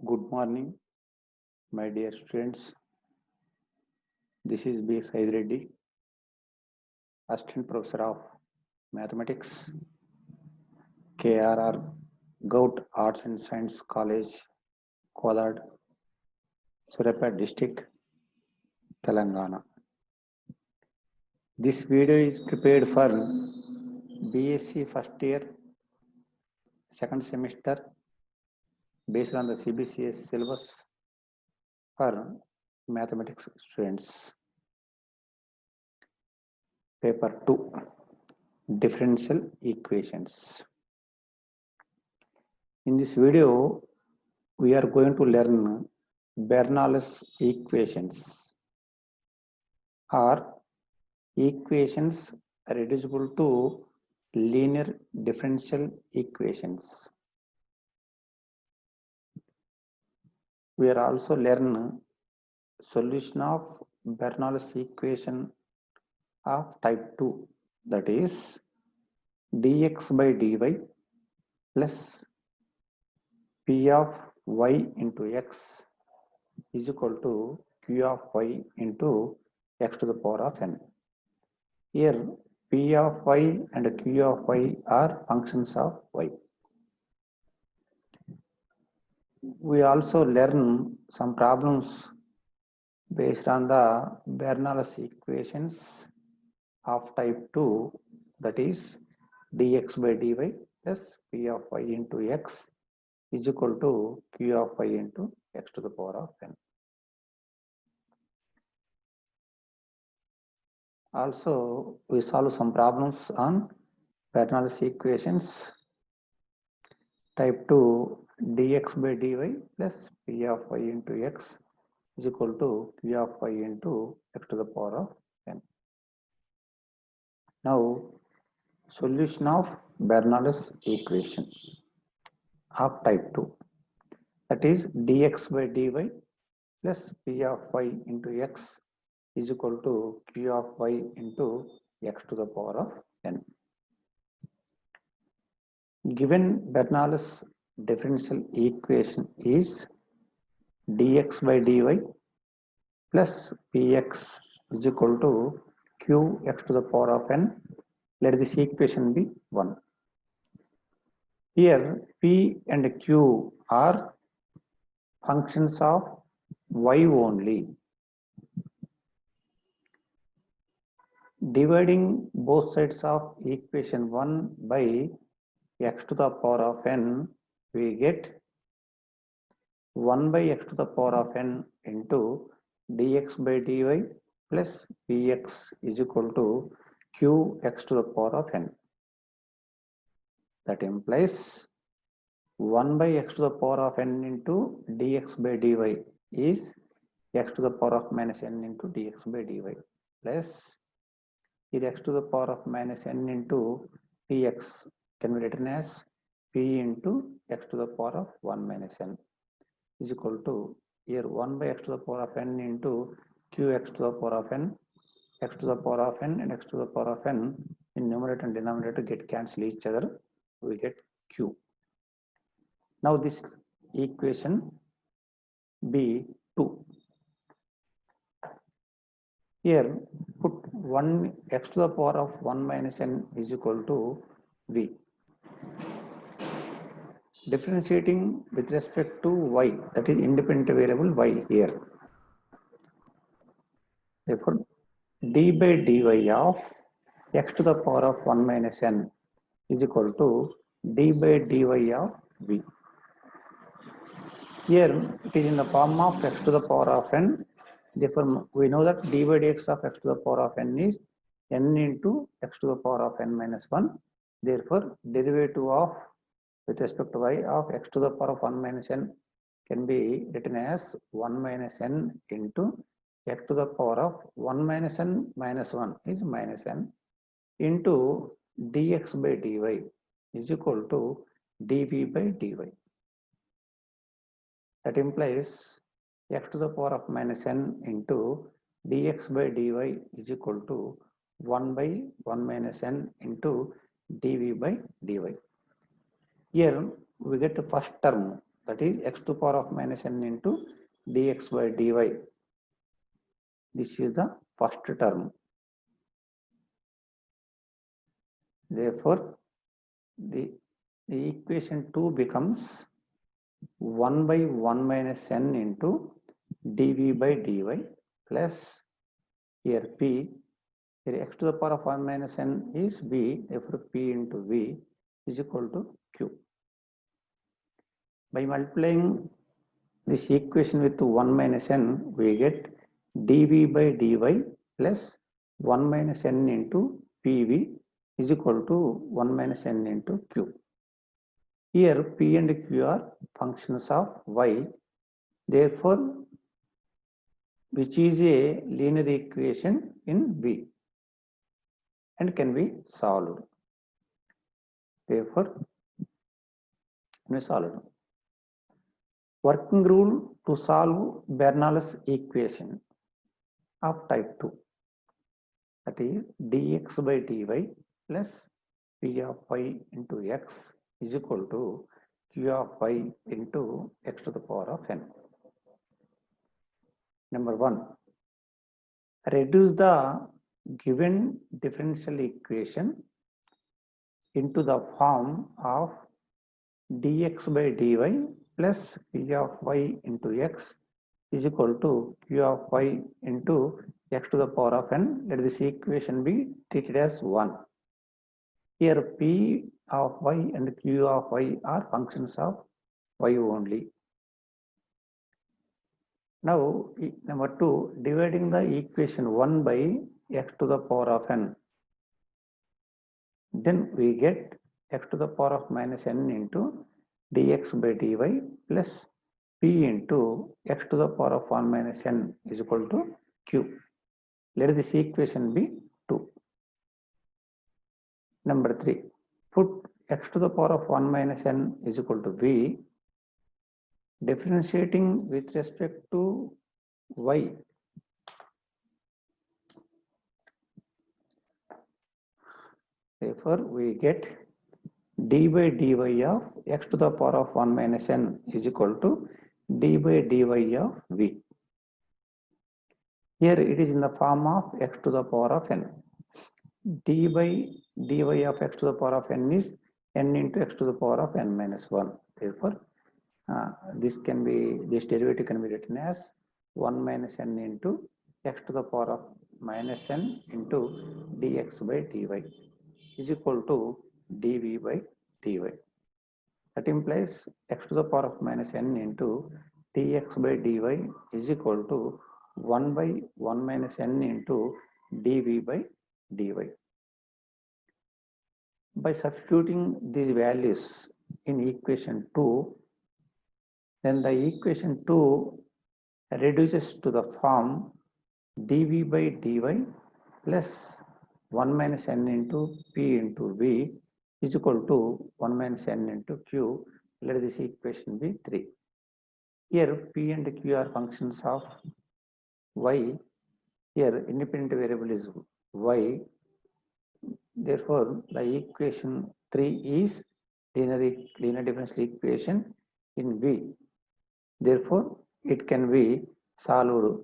Good morning, my dear students. This is B. Said Reddy, Assistant Professor of Mathematics, KRR Gout Arts and Science College, Kodad, Surapet District, Telangana. This video is prepared for BSc first year, second semester, based on the CBCS syllabus for mathematics students. Paper 2, Differential Equations. In this video, we are going to learn Bernoulli's equations or equations reducible to linear differential equations. We are also learn solution of Bernoulli's equation of type 2, that is dx by dy plus p of y into x is equal to q of y into x to the power of n. Here p of y and q of y are functions of y. We also learn some problems based on the Bernoulli's equations of type 2, that is dx by dy plus p of y into x is equal to q of y into x to the power of n. Also, we solve some problems on Bernoulli's equations type 2 dx by dy plus p of y into x is equal to q of y into x to the power of n. Now, solution of Bernoulli's equation of type 2, that is dx by dy plus p of y into x is equal to q of y into x to the power of n. Given Bernoulli's differential equation is dx by dy plus px is equal to qx to the power of n. Let this equation be 1. Here p and q are functions of y only. Dividing both sides of equation 1 by x to the power of n, we get 1 by x to the power of n into dx by dy plus px is equal to qx to the power of n. That implies 1 by x to the power of n into dx by dy is x to the power of minus n into dx by dy plus here x to the power of minus n into px can be written as p into x to the power of 1 minus n is equal to here 1 by x to the power of n into qx to the power of n, x to the power of n and x to the power of n in numerator and denominator get cancel each other, we get q. Now this equation B2. Here put 1 x to the power of 1 minus n is equal to v. Differentiating with respect to y, that is independent variable y here. Therefore, d by dy of x to the power of 1 minus n is equal to d by dy of v. Here it is in the form of x to the power of n. Therefore, we know that d by dx of x to the power of n is n into x to the power of n minus 1. Therefore, derivative of with respect to y of x to the power of 1 minus n can be written as 1 minus n into x to the power of 1 minus n minus 1 is minus n into dx by dy is equal to dv by dy. That implies x to the power of minus n into dx by dy is equal to 1 by 1 minus n into dv by dy. Here we get the first term that is x to the power of minus n into dx by dy. This is the first term. Therefore, the equation 2 becomes 1 by 1 minus n into dv by dy plus here p, here x to the power of 1 minus n is v, therefore p into v is equal to q. By multiplying this equation with 1 minus n, we get dv by dy plus 1 minus n into pv is equal to 1 minus n into q. Here p and q are functions of y, therefore which is a linear equation in V and can be solved. Therefore, solved. Working rule to solve Bernoulli's equation of type 2, that is dx by dy plus p of y into x is equal to q of y into x to the power of n. Number 1, reduce the given differential equation into the form of dx by dy plus p of y into x is equal to q of y into x to the power of n. Let this equation be treated as 1. Here p of y and q of y are functions of y only. Now, number 2, dividing the equation 1 by x to the power of n. Then we get x to the power of minus n into dx by dy plus p into x to the power of 1 minus n is equal to q. Let this equation be 2. Number 3, put x to the power of 1 minus n is equal to v. Differentiating with respect to y, therefore we get d by dy of x to the power of 1 minus n is equal to d by dy of v. Here it is in the form of x to the power of n. d by dy of x to the power of n is n into x to the power of n minus 1. Therefore, this derivative can be written as 1 minus n into x to the power of minus n into dx by dy is equal to dv by dy. That implies x to the power of minus n into dx by dy is equal to 1 by 1 minus n into dv by dy. By substituting these values in equation 2, then the equation 2 reduces to the form dv by dy plus 1 minus n into p into v is equal to 1 minus n into q. Let this equation be 3. Here p and q are functions of y. Here independent variable is y. Therefore, the equation 3 is linear differential equation in V. Therefore, it can be solved.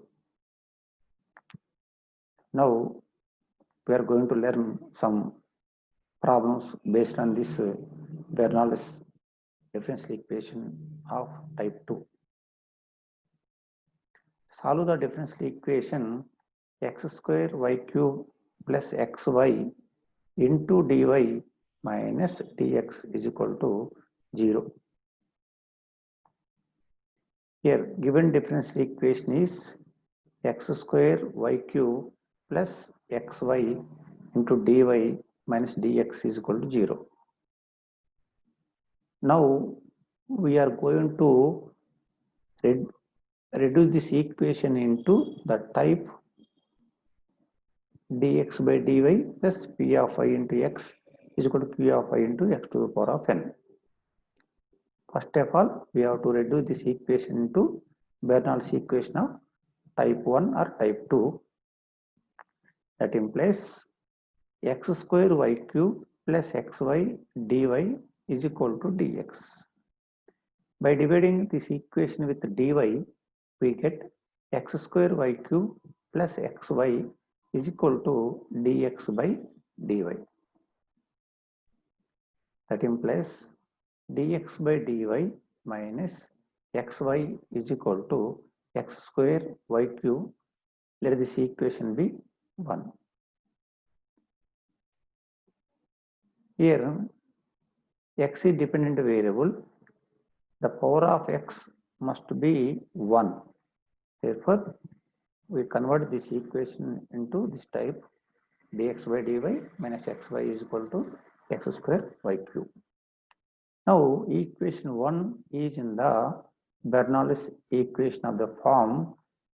Now, we are going to learn some problems based on this Bernoulli's differential equation of type 2. Solve the differential equation x square y cube plus xy into dy minus dx is equal to 0. Here given differential equation is x square y cube plus xy into dy minus dx is equal to 0. Now we are going to reduce this equation into the type dx by dy plus p of y into x is equal to q of y into x to the power of n. First of all, we have to reduce this equation into Bernoulli's equation of type 1 or type 2. That implies x square y cube plus xy dy is equal to dx. By dividing this equation with dy, we get x square y cube plus xy is equal to dx by dy. That implies dx by dy minus xy is equal to x square y cube. Let this equation be 1. Here x is dependent variable. The power of x must be 1. Therefore, we convert this equation into this type: dx by dy minus xy is equal to x square y cube. Now, equation 1 is in the Bernoulli's equation of the form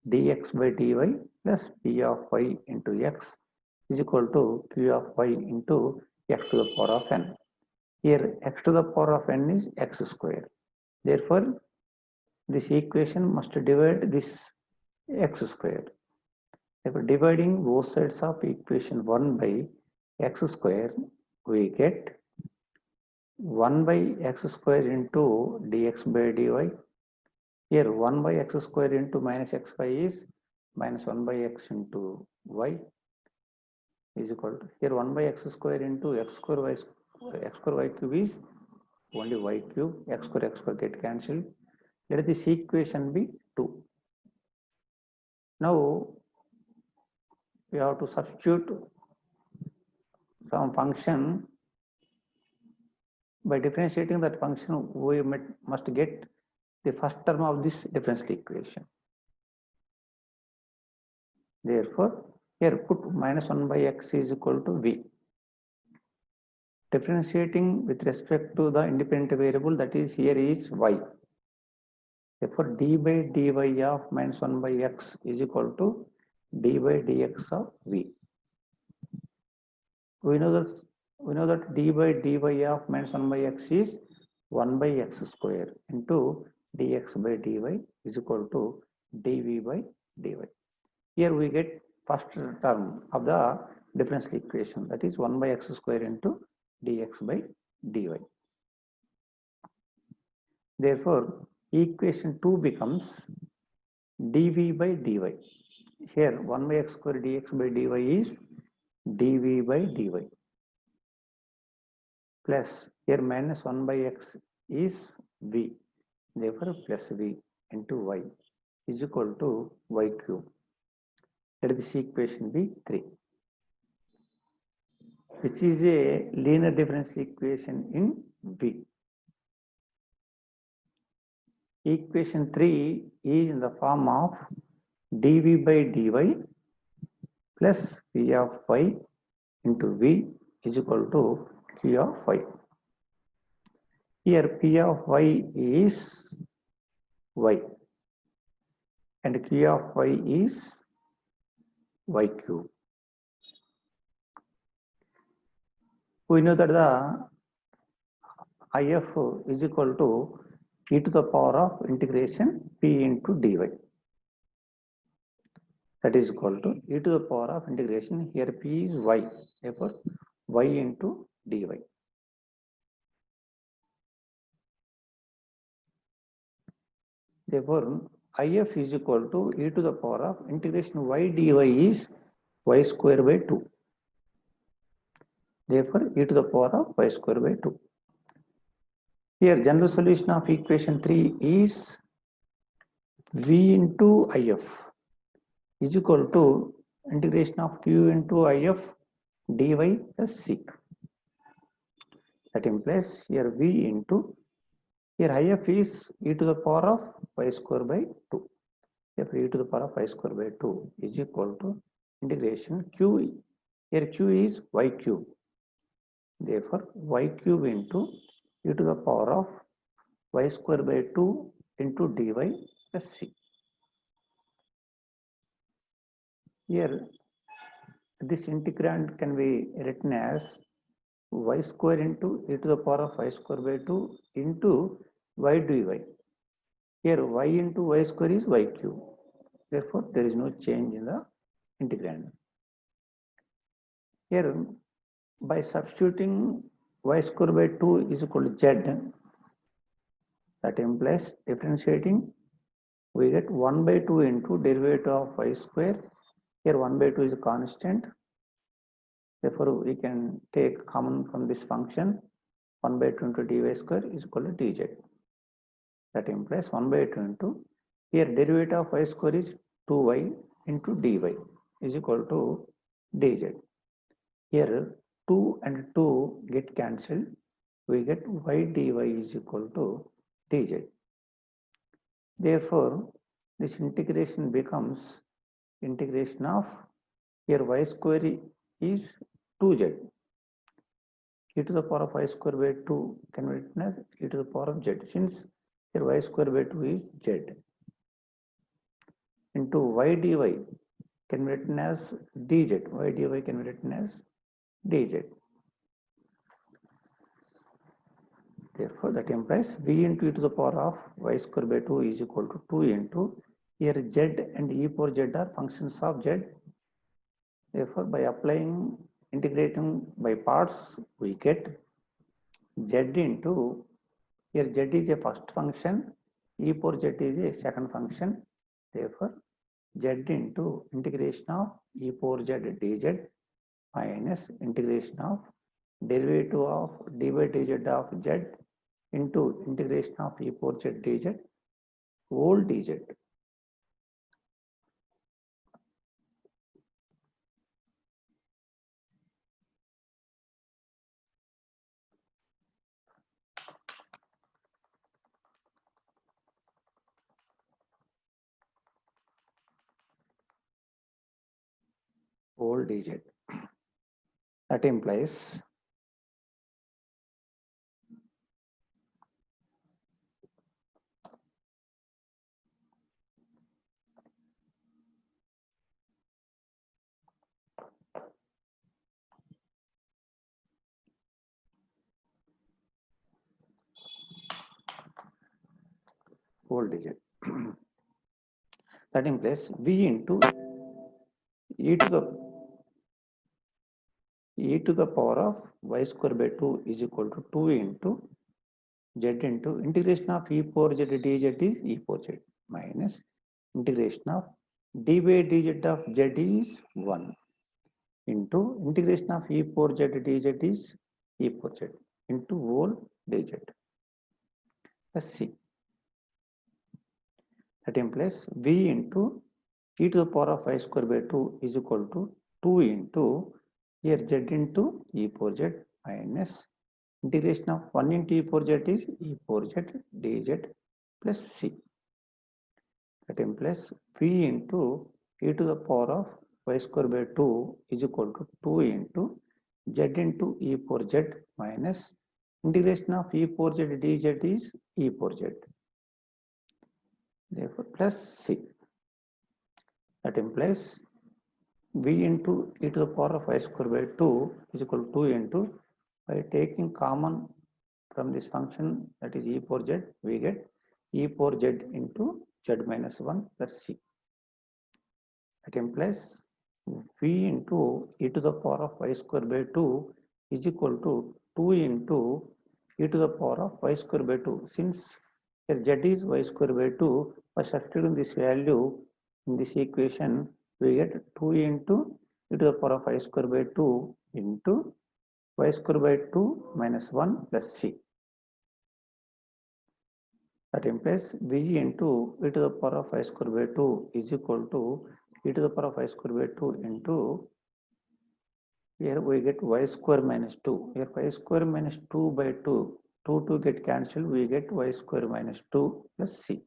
dx by dy plus p of y into x is equal to q of y into x to the power of n. Here, x to the power of n is x square. Therefore, this equation must divide this x square. Therefore, dividing both sides of equation 1 by x square, we get 1 by x square into dx by dy. Here 1 by x square into minus xy is minus 1 by x into y is equal to, here 1 by x square into x square y cube is only y cube, x square get cancelled. Let this equation be 2. Now we have to substitute some function. By differentiating that function, we must get the first term of this differential equation. Therefore, here put minus 1 by x is equal to v. Differentiating with respect to the independent variable, that is here is y. Therefore, d by dy of minus 1 by x is equal to d by dx of v. We know that d by dy of minus 1 by x is 1 by x square into dx by dy is equal to dv by dy. Here we get first term of the differential equation, that is 1 by x square into dx by dy. Therefore, equation 2 becomes dv by dy. Here 1 by x square dx by dy is dv by dy plus here minus 1 by x is v. Therefore, plus v into y is equal to y cube. Let this equation be 3, which is a linear differential equation in V. Equation 3 is in the form of dv by dy plus p of y into v is equal to q of y. Here p of y is y and q of y is y cube. We know that the if is equal to e to the power of integration p into dy. That is equal to e to the power of integration, here p is y, therefore y into dy. Therefore, if is equal to e to the power of integration y dy is y square by 2. Therefore, e to the power of y square by 2. Here, general solution of equation 3 is v into if is equal to integration of q into if dy plus c. That implies here v into, here if is e to the power of y square by 2. Therefore, e to the power of y square by 2 is equal to integration q, here q is y cube. Therefore, y cube into e to the power of y square by 2 into dy plus c. Here, this integrand can be written as y square into e to the power of y square by 2 into y dy. Here, y into y square is y cube. Therefore, there is no change in the integrand. Here, by substituting y square by 2 is equal to z, That implies differentiating, we get 1 by 2 into derivative of y square. Here 1 by 2 is a constant. Therefore, we can take common from this function. 1 by 2 into dy square is equal to dz. That implies 1 by 2 into, here derivative of y square is 2y into dy is equal to dz. Here 2 and 2 get cancelled. We get y dy is equal to dz. Therefore, this integration becomes integration of, here y square is 2z. E to the power of y square by 2 can be written as e to the power of z, since here y square by 2 is z, into y dy can be written as dz. Y dy can be written as dz. Therefore, that implies v into e to the power of y square by 2 is equal to 2 into, here z and e power z are functions of z. Therefore, by applying integrating by parts, we get z into, here z is a first function, e power z is a second function. Therefore, z into integration of e power z dz minus integration of derivative of dy dz of z into integration of e power z dz whole dz. Whole dz. That implies whole digit. That implies v into e to the power of y square by 2 is equal to 2 into z into integration of e power z dz is e power z minus integration of d by dz of z is 1 into integration of e power z dz is e power z into whole dz plus c. That implies v into e to the power of y square by 2 is equal to 2 into, here z into e power z minus integration of 1 into e power z is e power z dz plus c. That implies v into e to the power of y square by 2 is equal to 2 into z into e power z minus integration of e power z dz is e power z. Therefore, plus c. That implies v into e to the power of y square by 2 is equal to 2 into, by taking common from this function, that is e power z, we get e power z into z minus 1 plus c. That implies v into e to the power of y square by 2 is equal to 2 into e to the power of y square by 2. Since here z is y square by 2, by substituting this value in this equation, we get 2 into e to the power of y square by 2 into y square by 2 minus 1 plus c. That implies v into e to the power of y square by 2 is equal to e to the power of y square by 2 into, here we get y square minus 2. Here y square minus 2 by 2, 2 get cancelled, we get y square minus 2 plus c.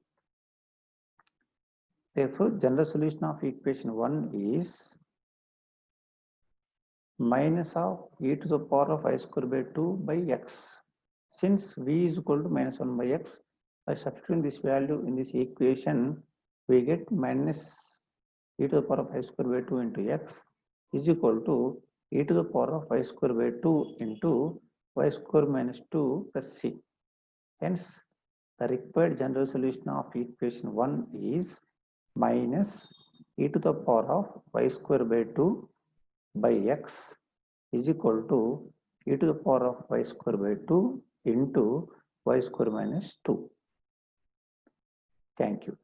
Therefore, general solution of equation 1 is minus of e to the power of I square by 2 by x. Since v is equal to minus 1 by x, by substituting this value in this equation, we get minus e to the power of I square by 2 into x is equal to e to the power of y square by 2 into y square minus 2 plus c. Hence, the required general solution of equation 1 is minus e to the power of y square by 2 by x is equal to e to the power of y square by 2 into y square minus 2. Thank you.